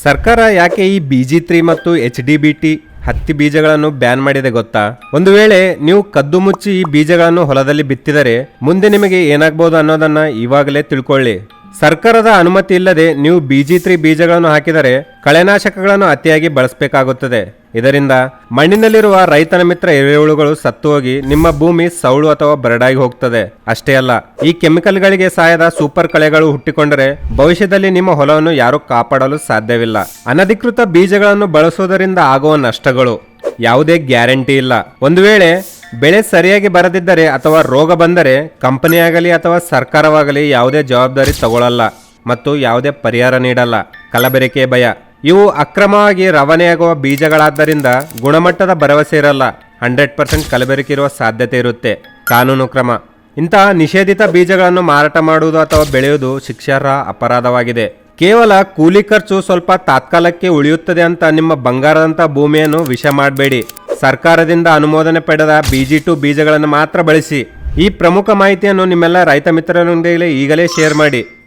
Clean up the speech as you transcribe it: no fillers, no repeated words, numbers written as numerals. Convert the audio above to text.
ಸರ್ಕಾರ ಯಾಕೆ ಈ BG3 ಮತ್ತು HDBT ಹತ್ತಿ ಬೀಜಗಳನ್ನು ಬ್ಯಾನ್ ಮಾಡಿದೆ ಗೊತ್ತಾ? ಒಂದು ವೇಳೆ ನೀವು ಕದ್ದು ಮುಚ್ಚಿ ಈ ಬೀಜಗಳನ್ನು ಹೊಲದಲ್ಲಿ ಬಿತ್ತಿದರೆ ಮುಂದೆ ನಿಮಗೆ ಏನಾಗಬಹುದು ಅನ್ನೋದನ್ನ ಇವಾಗಲೇ ತಿಳ್ಕೊಳ್ಳಿ. ಸರ್ಕಾರದ ಅನುಮತಿ ಇಲ್ಲದೆ ನೀವು BG3 ಬೀಜಗಳನ್ನು ಹಾಕಿದರೆ ಕಳೆನಾಶಕಗಳನ್ನು ಅತಿಯಾಗಿ ಬಳಸಬೇಕಾಗುತ್ತದೆ. ಇದರಿಂದ ಮಣ್ಣಿನಲ್ಲಿರುವ ರೈತನ ಮಿತ್ರ ಎರೆಹುಳುಗಳು ಸತ್ತು ಹೋಗಿ ನಿಮ್ಮ ಭೂಮಿ ಸೌಳು ಅಥವಾ ಬರಡಾಗಿ ಹೋಗ್ತದೆ. ಅಷ್ಟೇ ಅಲ್ಲ, ಈ ಕೆಮಿಕಲ್ಗಳಿಗೆ ಸಾಯದ ಸೂಪರ್ ಕಳೆಗಳು ಹುಟ್ಟಿಕೊಂಡರೆ ಭವಿಷ್ಯದಲ್ಲಿ ನಿಮ್ಮ ಹೊಲವನ್ನು ಯಾರೂ ಕಾಪಾಡಲು ಸಾಧ್ಯವಿಲ್ಲ. ಅನಧಿಕೃತ ಬೀಜಗಳನ್ನು ಬಳಸುವುದರಿಂದ ಆಗುವ ನಷ್ಟಗಳು ಯಾವುದೇ ಗ್ಯಾರಂಟಿ ಇಲ್ಲ. ಒಂದು ವೇಳೆ ಬೆಳೆ ಸರಿಯಾಗಿ ಬರದಿದ್ದರೆ ಅಥವಾ ರೋಗ ಬಂದರೆ ಕಂಪನಿಯಾಗಲಿ ಅಥವಾ ಸರ್ಕಾರವಾಗಲಿ ಯಾವುದೇ ಜವಾಬ್ದಾರಿ ತಗೊಳ್ಳಲ್ಲ ಮತ್ತು ಯಾವುದೇ ಪರಿಹಾರ ನೀಡಲ್ಲ. ಕಲಬೆರಕೆ ಭಯ, ಇವು ಅಕ್ರಮವಾಗಿ ರವಾನೆಯಾಗುವ ಬೀಜಗಳಾದ್ದರಿಂದ ಗುಣಮಟ್ಟದ ಭರವಸೆ ಇರಲ್ಲ. 100% ಕಲಬೆರಕೆ ಇರುವ ಸಾಧ್ಯತೆ ಇರುತ್ತೆ. ಕಾನೂನು ಕ್ರಮ, ಇಂತಹ ನಿಷೇಧಿತ ಬೀಜಗಳನ್ನು ಮಾರಾಟ ಮಾಡುವುದು ಅಥವಾ ಬೆಳೆಯುವುದು ಶಿಕ್ಷಾರ್ಹ ಅಪರಾಧವಾಗಿದೆ. ಕೇವಲ ಕೂಲಿ ಖರ್ಚು ಸ್ವಲ್ಪ ತಾತ್ಕಾಲಕ್ಕೆ ಉಳಿಯುತ್ತದೆ ಅಂತ ನಿಮ್ಮ ಬಂಗಾರದಂಥ ಭೂಮಿಯನ್ನು ವಿಷ ಮಾಡಬೇಡಿ. ಸರ್ಕಾರದಿಂದ ಅನುಮೋದನೆ ಪಡೆದ BG2 ಬೀಜಗಳನ್ನು ಮಾತ್ರ ಬಳಸಿ. ಈ ಪ್ರಮುಖ ಮಾಹಿತಿಯನ್ನು ನಿಮ್ಮೆಲ್ಲ ರೈತ ಮಿತ್ರರೊಂದಿಗೆ ಈಗಲೇ ಶೇರ್ ಮಾಡಿ.